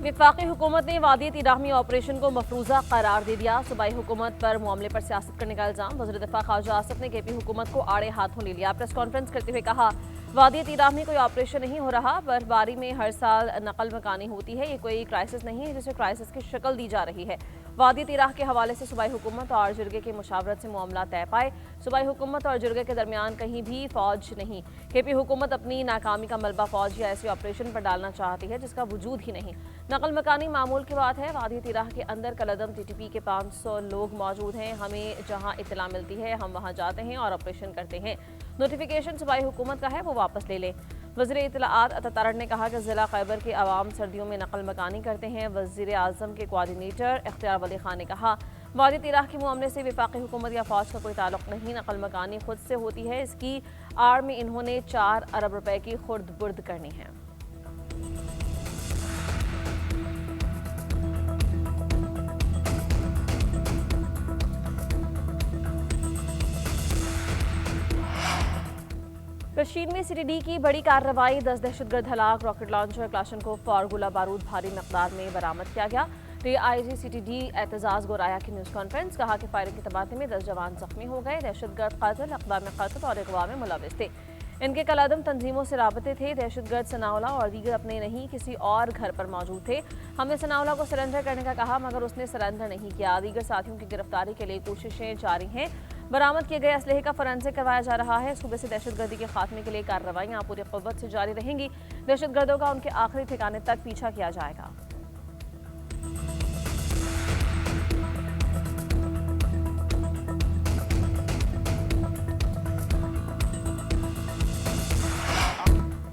वफाकी हुकूमत ने वादी तिराहमी ऑपरेशन को मफरूजा करार दे दिया। सूबाई हुकूमत पर मामले पर सियासत करने का इल्जाम। वज़ीर दिफा ख्वाजा आसिफ ने केपी हुकूमत को आड़े हाथों ले लिया। प्रेस कॉन्फ्रेंस करते हुए कहा, वादी तिराहमी कोई ऑपरेशन नहीं हो रहा। बर्फबारी में हर साल नकल मकानी होती है। ये कोई क्राइसिस नहीं है जिसे क्राइसिस की शक्ल दी जा रही है। वादी तिराह के हवाले से सूबाई हुकूमत और जिरगे की मुशावरत से मामला तय पाए। सूबाई हुकूमत और जिरगे के दरमियान कहीं भी फौज नहीं। केपी हुकूमत अपनी नाकामी का मलबा फौज या ऐसे ऑपरेशन पर डालना चाहती है जिसका वजूद ही नहीं। नकल मकानी मामूल की बात है। वादी तिराह के अंदर कलदम टीटीपी के 500 लोग मौजूद हैं। हमें जहां इत्तला मिलती है हम वहां जाते हैं और ऑपरेशन करते हैं। नोटिफिकेशन सूबाई हुकूमत का है, वो वापस ले लें। वज़ीर इत्तलाआत अता तारड़ ने कहा कि ज़िला खैबर के अवाम सर्दियों में नकल मकानी करते हैं। वज़ीर आज़म के कोऑर्डिनेटर इख्तियार वली खान ने कहा, वादी तिराह के मामले से वफाकी हुकूमत या फौज का कोई ताल्लुक नहीं। नकल मकानी खुद से होती है। इसकी आड़ में इन्होंने 4 अरब रुपए की खुर्द बुर्द करनी है। कश्मीर में सीटीडी की बड़ी कार्रवाई। 10 दहशतगर्द हलाक। रॉकेट लॉन्चर, क्लाशनकोफ और गोला बारूद भारी मकदार में बरामद किया गया। डीआईजी सीटीडी एतजाज गोराया की न्यूज़ कॉन्फ्रेंस। कहा कि फायरिंग के तबादले में 10 जवान जख्मी हो गए। दहशतगर्द कातिल अक़दाम क़त्ल और अगवा में मुलविस थे। इनके कलादम तंजीमों से राबते थे। दहशतगर्द सनाउल्लाह और दीगर अपने नहीं किसी और घर पर मौजूद थे। हमने सनाउल्लाह को सरेंडर करने का कहा मगर उसने सरेंडर नहीं किया। दीगर साथियों की गिरफ्तारी के लिए कोशिशें जारी हैं। बरामद किए गए असलहे का फॉरेंसिक करवाया जा रहा है। सूबे से दहशतगर्दी के खात्मे के लिए कार्रवाइयां पूरी क़ुव्वत से जारी रहेंगी। दहशतगर्दों का उनके आखिरी ठिकाने तक पीछा किया जाएगा।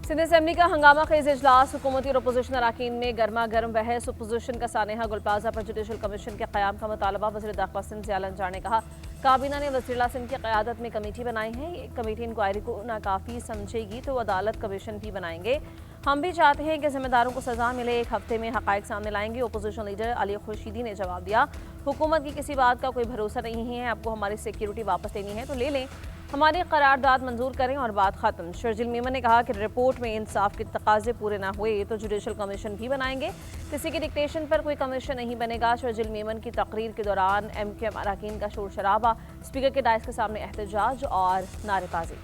सिंध असेंबली का हंगामा खेज इजलास। हुकूमती और अपोजिशन अरकान में गर्मा गर्म बहस। अपोजिशन का सानेहा गुलप्लाजा पर जुडिशल कमीशन के क़याम का मुतालबा। वज़ीर दाखिला सिंध ज़िया अंजार ने कहा, काबीना ने वज़ीर सिंध की क़यादत में कमेटी बनाई है। ये कमेटी इंक्वायरी को नाकाफ़ी समझेगी तो अदालत कमीशन भी बनाएंगे। हम भी चाहते हैं कि जिम्मेदारों को सजा मिले। 1 हफ्ते में हक़ाइक़ सामने लाएंगे। अपोजिशन लीडर अली खुर्शीदी ने जवाब दिया, हुकूमत की किसी बात का कोई भरोसा नहीं है। आपको हमारी सिक्योरिटी वापस लेनी है तो ले लें, हमारी करारदाद मंजूर करें और बात खत्म। शर्जिल मेमन ने कहा कि रिपोर्ट में इंसाफ के तकाजे पूरे ना हुए तो जुडिशल कमीशन भी बनाएंगे। किसी की डिक्टेशन पर कोई कमीशन नहीं बनेगा। शर्जिल मेमन की तकरीर के दौरान MQM अरकान का शोर शराबा। स्पीकर के डायस के सामने एहतजाज और नारेबाजी।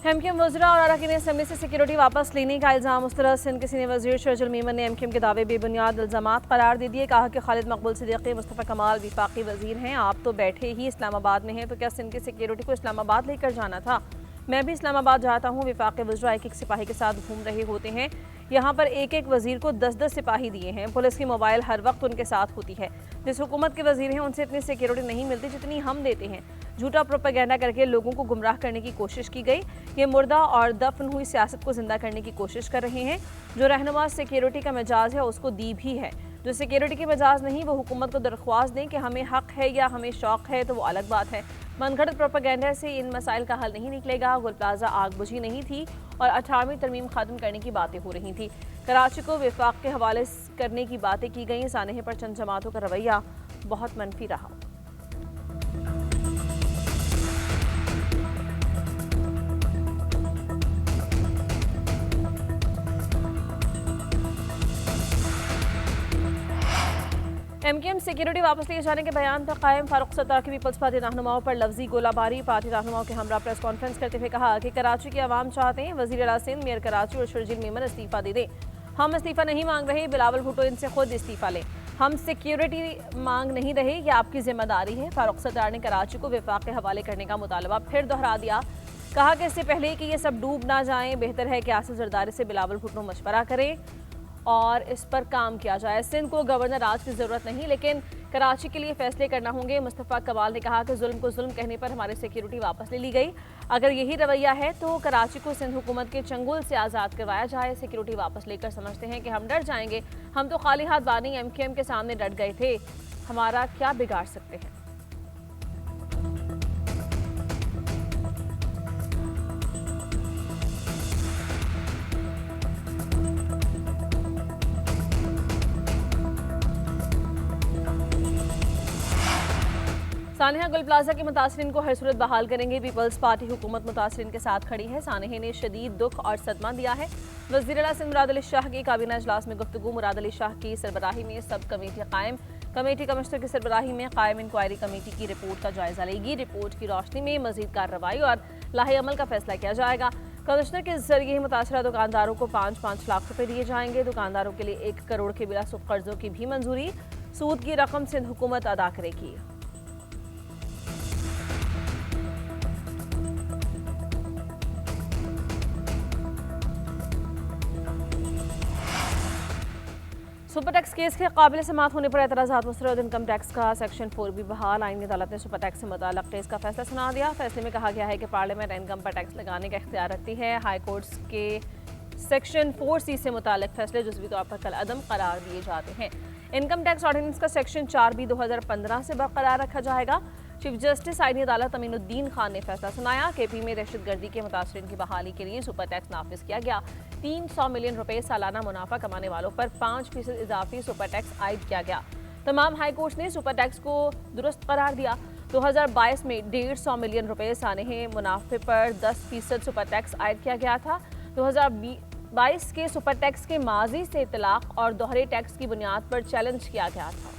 MQM वज़रा और अरकान असेंबली से सिक्योरिटी वापस लेने का इल्ज़ाम मुस्तरद। सिंध के सीनियर वज़ीर शर्जिल मेमन ने MQM के दावे बेबुनियाद इल्ज़ामात करार दे दिए। कहा कि खालिद मकबूल सिद्दीकी, मुस्तफ़ा कमाल वफाकी वज़ीर हैं। आप तो बैठे ही इस्लामाबाद में हैं तो क्या सिंध की सिक्योरिटी को इस्लामाबाद लेकर जाना था? मैं भी इस्लामाबाद जाता हूँ। वफाकी वज़रा एक सिपाही के साथ घूम रहे होते हैं। यहाँ पर एक वज़ीर को 10-10 सिपाही दिए हैं। पुलिस की मोबाइल हर वक्त उनके साथ होती है। जिस हुकूमत के वज़ीर हैं उनसे इतनी सिक्योरिटी नहीं मिलती जितनी हम देते हैं। झूठा प्रोपेगेंडा करके लोगों को गुमराह करने की कोशिश की गई। ये मुर्दा और दफन हुई सियासत को जिंदा करने की कोशिश कर रहे हैं। जो रहनुमा सिक्योरिटी का मिजाज है उसको दी भी है। जो सिक्योरिटी के मिजाज नहीं वो हुकूमत को दरख्वास्त दें कि हमें हक है या हमें शौक है तो वो अलग बात है। मनगढ़ंत प्रोपेगेंडा से इन मसाइल का हल नहीं निकलेगा। गुलप्लाजा आग बुझी नहीं थी और 18वीं तरमीम खत्म करने की बातें हो रही थी। कराची को विफाक के हवाले करने की बातें की गई। सानेहे पर चंद जमातों का रवैया बहुत मनफी रहा। MQM सिक्योरिटी वापस लिए जाने के बयान पर कायम। फारूक सत्तार की पीपल्स पार्टी रहनुमाओं पर लफ्जी गोलाबारी। पार्टी रहनुमाओं के हमरा प्रेस कॉन्फ्रेंस करते हुए कहा कि कराची के अवाम चाहते हैं वज़ीर आला सिंध, मेयर कराची और शर्जिल मेमन इस्तीफा दे दें। हम इस्तीफा नहीं मांग रहे। बिलावल भुट्टो इनसे खुद इस्तीफा लें। हम सिक्योरिटी मांग नहीं रहे, ये आपकी जिम्मेदारी है। फारूक सत्तार ने कराची को विफाक के हवाले करने का मुतालबा फिर दोहरा दिया। कहा कि इससे पहले कि ये सब डूब ना जाएं बेहतर है कि आसिफ जरदारी से बिलावल भुट्टो मशवरा करें और इस पर काम किया जाए। सिंध को गवर्नर राज की ज़रूरत नहीं लेकिन कराची के लिए फैसले करना होंगे। मुस्तफ़ा कमाल ने कहा कि जुल्म को जुल्म कहने पर हमारी सिक्योरिटी वापस ले ली गई। अगर यही रवैया है तो कराची को सिंध हुकूमत के चंगुल से आज़ाद करवाया जाए। सिक्योरिटी वापस लेकर समझते हैं कि हम डर जाएंगे। हम तो खाली हाथ बानी MQM के सामने डट गए थे। हमारा क्या बिगाड़ सकते हैं? सानहा गुल प्लाजा के मुतासरीन को हर सूरत बहाल करेंगे। पीपल्स पार्टी हुकूमत मुतासरीन के साथ खड़ी है। सानहा ने शदीद दुख और सदमा दिया है। वज़ीर आला सिंध मुराद अली शाह की काबीना इजलास में गुफ्तगू। मुराद अली शाह की सरबराही में सब कमेटी कायम। कमेटी कमिश्नर की सरबराही में कायम इंक्वायरी कमेटी की रिपोर्ट का जायजा लेगी। रिपोर्ट की रोशनी में मजीद कार्रवाई और लाहे अमल का फैसला किया जाएगा। कमिश्नर के जरिए मुतासरा दुकानदारों को 5-5 लाख रुपए दिए जाएंगे। दुकानदारों के लिए 1 करोड़ के बिला सूद कर्जों की भी मंजूरी। सूद की रकम सिंध हुकूमत अदा करेगी। सुपर टैक्स केस के काबिल समाअत होने पर एतराज़ात मुस्तरद। इनकम टैक्स का सेक्शन 4 भी बहाल। आईनी अदालत ने सुपर टैक्स से मुताल्लिक़ केस का फैसला सुना दिया। फैसले में कहा गया है कि पार्लियामेंट इनकम पर टैक्स लगाने का इख्तियार रखती है। हाई कोर्ट्स के सेक्शन 4C से मुताल्लिक़ फैसले जुज़वी तौर पर कलअदम करार दिए जाते हैं। इनकम टैक्स ऑर्डिनेंस का सेक्शन 4B 2015 से बरकरार रखा जाएगा। चीफ जस्टिस आईनी अदालत अमीनुद्दीन खान ने फैसला सुनाया। केपी में दहशतगर्दी के मुतासरीन की बहाली के लिए सुपर टैक्स नाफिज किया गया। 300 मिलियन रुपए सालाना मुनाफा कमाने वालों पर 5% इजाफी सुपर टैक्स आयद किया गया। तमाम हाई कोर्ट ने सुपर टैक्स को दुरुस्त करार दिया। 2022 में 150 मिलियन रुपए सानहे मुनाफे पर 10% सुपर टैक्स आयद किया गया था। 2022 के सुपर टैक्स के माजी से इतलाक और दोहरे टैक्स की बुनियाद पर चैलेंज किया गया था।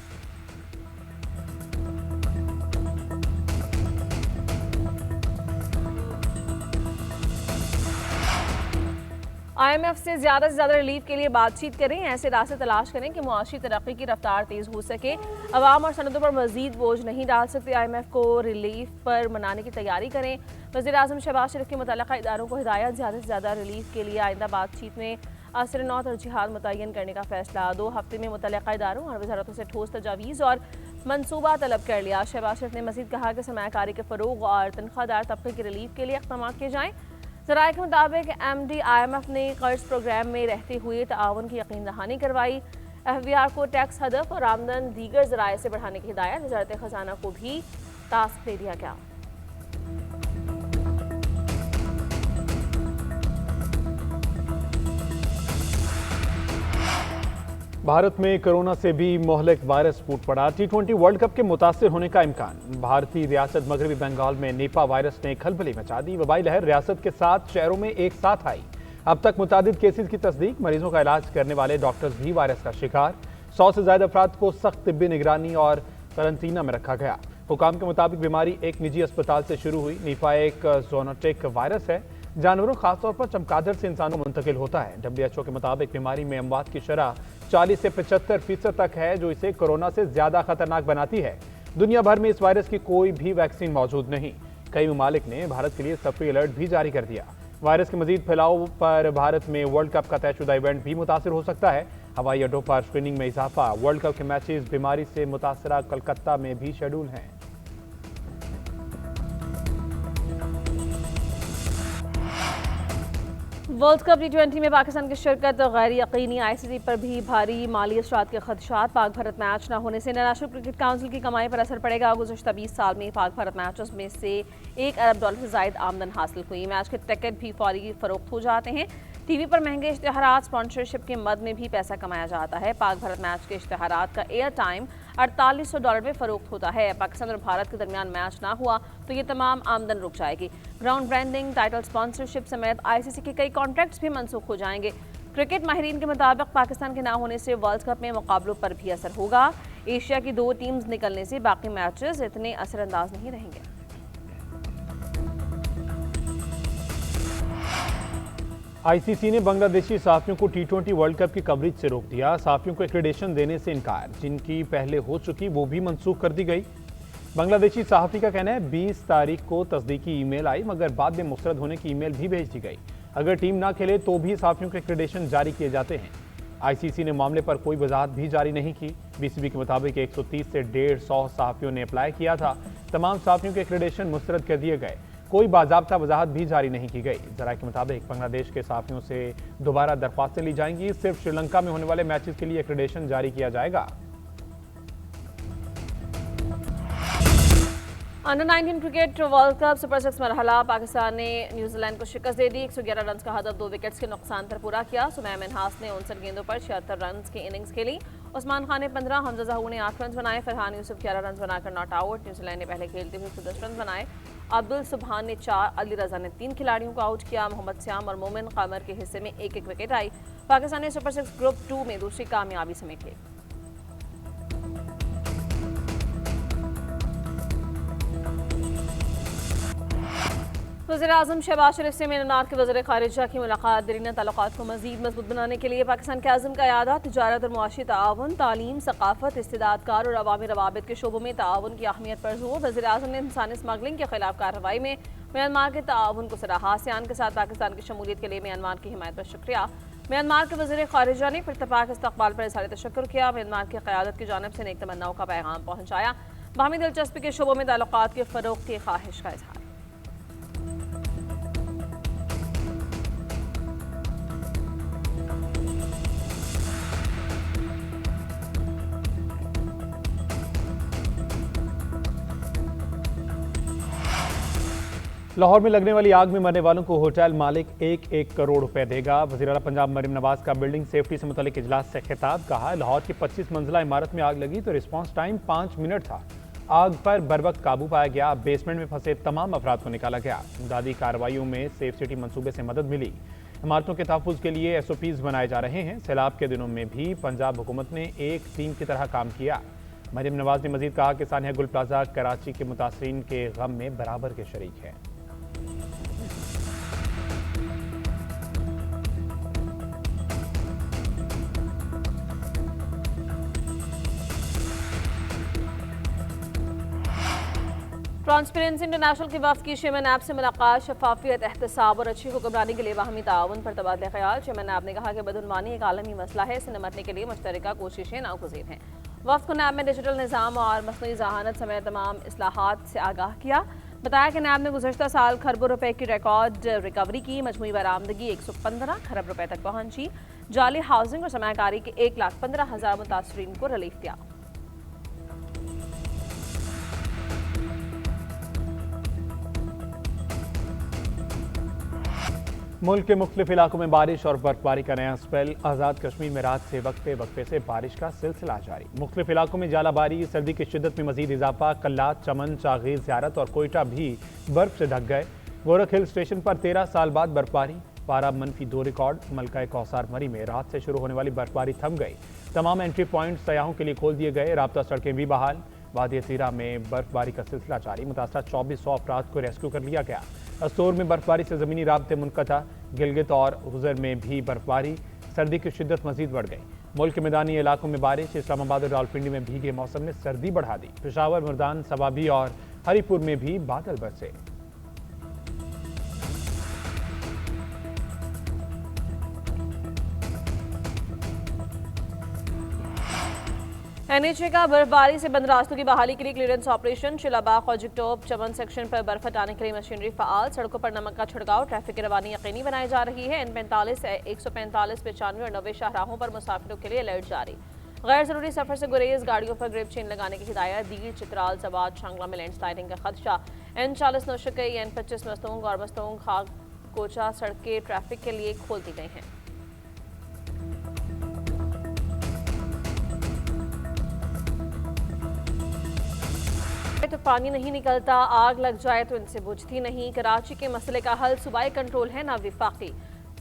IMF से ज़्यादा रिलीफ के लिए बातचीत करें। ऐसे रास्ते तलाश करें कि मुआशी तरक्की की रफ्तार तेज़ हो सके। अवाम और सनतों पर मज़ीद बोझ नहीं डाल सकते। IMF को रिलीफ पर मनाने की तैयारी करें। वज़ीर आज़म शहबाज शरीफ के मुतल्लिक़ा इदारों को हिदायत। ज़्यादा से ज़्यादा रिलीफ के लिए आइंदा बातचीत में असर नौ तरजीहात मुतय्यन करने का फैसला। 2 हफ्ते में मुतल्लिक़ा इदारों और वज़ारतों से ठोस तजावीज़ और मनसूबा तलब कर लिया। शहबाज शरीफ ने मज़ीद कहा कि सरमायाकारी के फ़रोग़ और तनख्वाहदार तबके के रिलीफ के लिए इक़दाम किए जाएँ। ज़राए के मुताबिक MD IMF ने कर्ज प्रोग्राम में रहते हुए ताआवुन की यकीन दहानी करवाई। FBR को टैक्स हदफ और आमदन दीगर ज़राए से बढ़ाने की हिदायत। वज़ारत ख़जाना को भी टास्क दे दिया गया। भारत में कोरोना से भी मोहलिक वायरस फूट पड़ा। T20 वर्ल्ड कप के मुतासिर होने का इम्कान। भारतीय रियासत मगरबी बंगाल में निपा वायरस ने खलबली मचा दी। वबाई लहर रियासत के 7 शहरों में एक साथ आई। अब तक मुतादिद केसेस की तस्दीक। मरीजों का इलाज करने वाले डॉक्टर्स भी वायरस का शिकार। 100 से ज्यादा अफराद को सख्त तिब्बी निगरानी और करंतना में रखा गया। हुकाम के मुताबिक बीमारी एक निजी अस्पताल से शुरू हुई। निपा एक ज़ूनोटिक वायरस है, जानवरों खासतौर पर चमगादड़ से इंसानों में मुंतकिल होता है। WHO के मुताबिक बीमारी में अमवात की शरह 40 से 75% तक है, जो इसे कोरोना से ज्यादा खतरनाक बनाती है। दुनिया भर में इस वायरस की कोई भी वैक्सीन मौजूद नहीं। कई ममालिक ने भारत के लिए सफरी अलर्ट भी जारी कर दिया। वायरस के मजीद फैलाव पर भारत में वर्ल्ड कप का तयशुदा इवेंट भी मुतासिर हो सकता है। हवाई अड्डों पर स्क्रीनिंग में इजाफा। वर्ल्ड कप के मैचेस बीमारी से मुतासरा कलकत्ता में भी शेड्यूल हैं। वर्ल्ड कप T20 में पाकिस्तान की शिरकत गैर यकीनी। ICC पर भी भारी माली असरात के खदशात। पाक भारत मैच न होने से इंटरनेशनल क्रिकेट काउंसिल की कमाई पर असर पड़ेगा। गुज़श्ता 20 साल में पाक भारत मैचेस में से $1 अरब से ज़ायद आमदन हासिल हुई। मैच के टिकट भी फौरी फरोख्त हो जाते हैं। TV पर महंगे इश्तिहारात स्पॉन्सरशिप के मद में भी पैसा कमाया जाता है। पाक भारत मैच के इश्तिहारात का एयर टाइम $4800 में फरोख्त होता है। पाकिस्तान और भारत के दरमियान मैच ना हुआ तो ये तमाम आमदन रुक जाएगी। ग्राउंड ब्रांडिंग, टाइटल स्पॉन्सरशिप समेत ICC के कई कॉन्ट्रैक्ट्स भी मनसूख हो जाएंगे। क्रिकेट माहिरीन के मुताबिक पाकिस्तान के ना होने से वर्ल्ड कप में मुकाबलों पर भी असर होगा। एशिया की 2 टीम्स निकलने से बाकी मैचेस इतने असरअंदाज नहीं रहेंगे। ICC ने बांग्लादेशी सहाफियों को T20 वर्ल्ड कप की कवरेज से रोक दिया। सहाफियों को एक्रेडिटेशन देने से इनकार, जिनकी पहले हो चुकी वो भी मनसूख कर दी गई। बांग्लादेशी सहाफी का कहना है 20 तारीख को तस्दीकी ईमेल आई, मगर बाद में मुस्तरद होने की ईमेल भी भेज दी गई। अगर टीम ना खेले तो भी सहाफियों के एक्रेडिटेशन जारी किए जाते हैं। ICC ने मामले पर कोई वजाहत भी जारी नहीं की। BCB के मुताबिक 130 से 150 सहाफियों ने अप्लाई किया था। तमाम सहाफियों के एक्रेडिटेशन मुस्तरद कर दिए गए। कोई बाज़ाब्ता वजाहत भी जारी नहीं की गई। ज़राए के मुताबिक बांग्लादेश के सहाफियों से दोबारा दरख्वास्तें ली जाएंगी। सिर्फ श्रीलंका में होने वाले मैचेस के लिए एक्रेडिटेशन जारी किया जाएगा। Under 19 cricket world cup super 6 मरहला पाकिस्तान ने न्यूजीलैंड को शिकस्त दे दी। 111 रन का हदफ 2 विकेट्स के नुकसान पर पूरा किया। सुमैया मिन्हास ने 59 गेंदों पर 76 रन की इनिंग्स खेली। उस्मान खान ने 15, हमजा जहूर ने 8 रन बनाए। फरहान यूसुफ 11 रन बनाकर नॉट आउट। न्यूजीलैंड ने पहले खेलते हुए 110 रन बनाए। अब्दुल सुबहान ने 4, अली रजा ने 3 खिलाड़ियों को आउट किया। मोहम्मद श्याम और मोमिन कमर के हिस्से में एक विकेट आई। पाकिस्तान ने सुपर 6 ग्रुप 2 में दूसरी कामयाबी समेट ली। वज़ीर-ए-आज़म शहबाज शरीफ से म्यांमार के वज़ीर ख़ारिजा की मुलाकात। दरीना ताल्लुकात को मज़ीद मजबूत बनाने के लिए पाकिस्तान के आज़म का इरादा। तिजारत और मुआशी ताउन, तालीम, सकाफत, इस्तेदादकार और अवामी रवाबित के शोबों में ताउन की अहमियत पर जोर। वज़ीर-ए-आज़म ने इंसानी स्मगलिंग के खिलाफ कार्रवाई में म्यांमार के ताउन को सराहा। आसियान के साथ पाकिस्तान की शमूलियत के लिए म्यांमार की हिमायत पर शुक्रिया। म्यांमार के वज़ीर ख़ारिजा ने फिरतपाक इस्तक़बाल पर इज़हार तशक्कुर किया। म्यांमार की क़यादत की जानिब से नेक तमन्नाओं का पैगाम पहुँचाया। बाहमी दिलचस्पी के शोबों में ताल्लुकात के फ़रोग़ की ख्वाहिश का इज़हार। लाहौर में लगने वाली आग में मरने वालों को होटल मालिक 1-1 करोड़ रुपए देगा। वज़ीर आला पंजाब मरीम नवाज का बिल्डिंग सेफ्टी से मुतल्लिक इजलास से खिताब। कहा, लाहौर की 25 मंजिला इमारत में आग लगी तो रिस्पांस टाइम 5 मिनट था। आग पर बर वक्त काबू पाया गया। बेसमेंट में फंसे तमाम अफराद को निकाला गया। इमदादी कार्रवाइयों में सेफ सिटी मंसूबे से मदद मिली। इमारतों के तहफ़्फ़ुज़ के लिए SOPs बनाए जा रहे हैं। सैलाब के दिनों में भी पंजाब हुकूमत ने एक टीम की तरह काम किया। मरीम नवाज ने मजीद कहा कि सानिया गुल प्लाजा कराची के मुतासरीन के गम में बराबर के शरीक है। ट्रांसपेरेंसी इंटरनेशनल के वफ़द की चेयरमैन ऐप से मुलाकात। शफाफियत, एहतसाब और अच्छी हुक्मरानी के लिए बाहमी ताउन पर तबादला ख्याल। चेयरमैन ऐप ने कहा कि बदउनवानी एक आलमी मसला है, इससे निपटने के लिए मुश्तरका कोशिशें नागुज़ीर हैं। वफ़द को नैब में डिजिटल निज़ाम और मसनूई ज़हानत समेत तमाम इस्लाहात से आगाह किया। बताया कि नैब ने गुज़श्ता साल खरबों रुपए की रिकॉर्ड रिकवरी की। मजमूई बरामदगी 115 खरब रुपए तक पहुंची। जाली हाउसिंग और सरमायाकारी के 1,15,000 मुतासरीन को रिलीफ दिया। मुल्क के मुख्तलिफ इलाकों में बारिश और बर्फबारी का नया स्पेल। आज़ाद कश्मीर में रात से वक्फे वक्फे से बारिश का सिलसिला जारी। मुख्तलिफ इलाकों में जालाबारी, सर्दी की शिद्दत में मजीद इजाफा। कल्लात, चमन, चागीर, ज़ियारत और कोयटा भी बर्फ से ढक गए। गोरख हिल स्टेशन पर 13 साल बाद बर्फबारी। पारा -2 रिकॉर्ड। मलका कौसार मरी में रात से शुरू होने वाली बर्फबारी थम गई। तमाम एंट्री पॉइंट सयाहों के लिए खोल दिए गए। राब्ता सड़कें भी बहाल। वादी तीरा में बर्फबारी का सिलसिला जारी। मुतासरा 2400 अफराद को रेस्क्यू कर लिया गया। अस्तोर में बर्फबारी से ज़मीनी राब्ते मुनक़ता। गिलगित और हुज़र में भी बर्फबारी। सर्दी की शिद्दत मजीद बढ़ गई। मुल्क के मैदानी इलाकों में बारिश। इस्लामाबाद और रावलपिंडी में भीगे मौसम ने सर्दी बढ़ा दी। पेशावर, मुर्दान, सवाबी और हरीपुर में भी बादल बरसे। NHA का बर्फबारी से बंद रास्तों की बहाली के लिए क्लियरेंस ऑपरेशन। शिलाबाग, ख्वाजिकटोप, चमन सेक्शन पर बर्फ हटाने के लिए मशीनरी फ़ाल। सड़कों पर नमक का छिड़काव। ट्रैफिक की रवानी यकीनी बनाई जा रही है। N45, 145, 95 और 90 शाहराहों पर मुसाफिरों के लिए अलर्ट जारी। गैर जरूरी सफर से गुरेज। गाड़ियों पर ग्रिप चेन लगाने की हिदायत दी। चित्राल, जवाद, शांगला में लैंडस्लाइडिंग का खदशा। N40 नौशकई, N25 मस्तोंग और मस्तोंग खाग कोचा सड़कें ट्रैफिक के लिए खोल दी गई हैं। तो पानी नहीं निकलता, आग लग जाए तो इनसे बुझती नहीं। कराची के मसले का हल सूबाई कंट्रोल है ना विफाकी।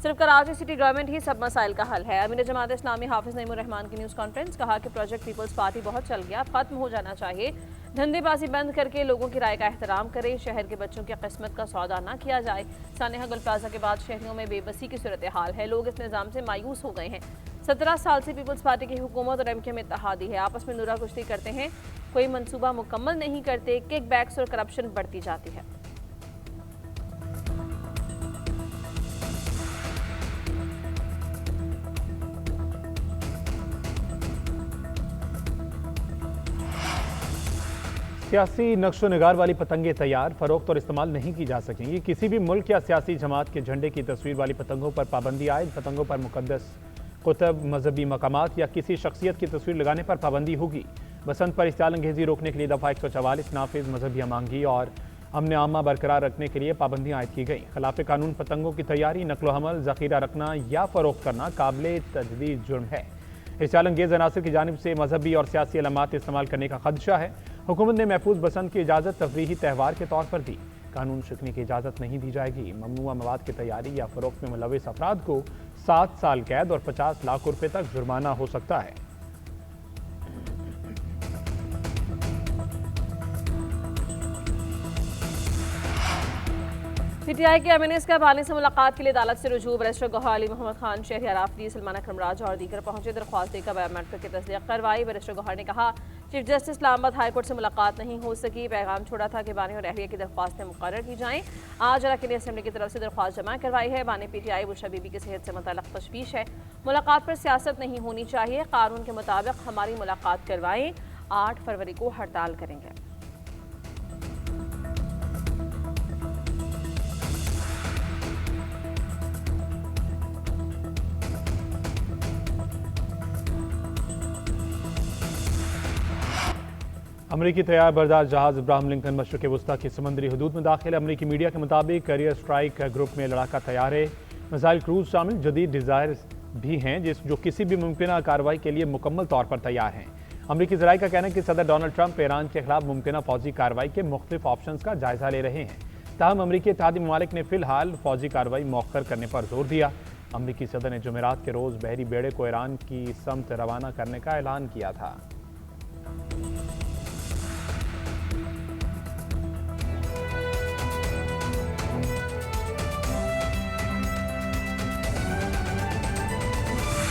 सिर्फ कराची सिटी गवर्नमेंट ही सब मसाइल का हल है। अमीर जमात इस्लामी हाफिज नईमुर रहमान की न्यूज़ कॉन्फ्रेंस। कहा कि प्रोजेक्ट पीपल्स पार्टी बहुत चल गया, खत्म हो जाना चाहिए। धंधेबाजी बंद करके लोगों की राय का एहतराम करें। शहर के बच्चों की किस्मत का सौदा ना किया जाए। सानिया गुल प्लाजा के बाद शहरियों में बेबसी की सूरत हाल है। लोग इस निज़ाम से मायूस हो गए हैं। 17 साल से पीपल्स पार्टी की हुकूमत और MK में इत्तेहादी है। आपस में नुरा कुश्ती करते हैं, कोई मंसूबा मुकम्मल नहीं करते। किक बैक्स और करप्शन बढ़ती जाती है। सियासी नक्शो निगार वाली पतंगें तैयार, फरोख्त और इस्तेमाल नहीं की जा सकेंगी। किसी भी मुल्क या सियासी जमात के झंडे की तस्वीर वाली पतंगों पर पाबंदी आए। पतंगों पर मुकद्दस कुतब, मजहबी मकामात या किसी शख्सियत की तस्वीर लगाने पर पाबंदी होगी। बसंत पर इश्तियाल अंगेजी रोकने के लिए दफा 144 नाफिज, मजहबिया मांगी और अमन आमा बरकरार रखने के लिए पाबंदियां आयद की गई। खिलाफ कानून पतंगों की तैयारी, नकलो हमल, जखीरा रखना या फरोख्त करना काबिल तजदीद जुर्म है। इश्तियाल अंगेज अनासर की जानिब से मजहबी और सियासी अलामात इस्तेमाल करने का खदशा है। हुकूमत ने महफूज बसंत की इजाज़त तफरीही त्यौहार के तौर पर दी। कानून शिकने की इजाज़त नहीं दी जाएगी। ममनुआ मवाद की तैयारी या फरोख्त में मुलविस अफराद को 7 साल कैद और 50 लाख रुपए तक जुर्माना हो सकता है। पीटीआई के एमएनएस का बानी से मुलाकात के लिए अदालत से रुजू। बैरिस्टर गौहर अली, मोहम्मद खान, शहरियार आफरीदी, सलमान अकरम राजा और दीगर पहुंचे। दरख्वास्त देकर बायोमेट्रिक की तस्दीक करवाई। बैरिस्टर गौहर ने कहा, चीफ जस्टिस इस्लामाबाद हाईकोर्ट से मुलाकात नहीं हो सकी। पैगाम छोड़ा था कि बानी और अहलिया की दरख्वास्तें मुकर्रर की जाएं। आज अरकान असेंबली की तरफ से दरख्वास्त जमा करवाई है। बानी पीटीआई बुशरा बीबी की सेहत से मुतल्लिक तशवीश है। मुलाकात पर सियासत नहीं होनी चाहिए। कानून के मुताबिक हमारी मुलाकात करवाएं। 8 फरवरी को हड़ताल करेंगे। अमरीकी तैयार बरदार जहाज इब्राहिम लिंकन मशरक़ वस्ता की समंदरी हदूद में दाखिल। अमरीकी मीडिया के मुताबिक करियर स्ट्राइक ग्रुप में लड़ाका तैयार है। मिसाइल क्रूज शामिल जदीद डिज़ायर भी हैं जो किसी भी मुमकिन कार्रवाई के लिए मुकम्मल तौर पर तैयार हैं। अमरीकी ज़राए का कहना है कि सदर डोनाल्ड ट्रंप ईरान के खिलाफ मुमकिन फौजी कार्रवाई के मुख्तलिफ ऑप्शन का जायजा ले रहे हैं। ताहम अमरीकी इत्तेहादी ममालिक ने फिलहाल फौजी कार्रवाई मौखर करने पर जोर दिया। अमरीकी सदर ने जुमेरात के रोज़ बहरी बेड़े को ईरान की समत रवाना करने का ऐलान किया था।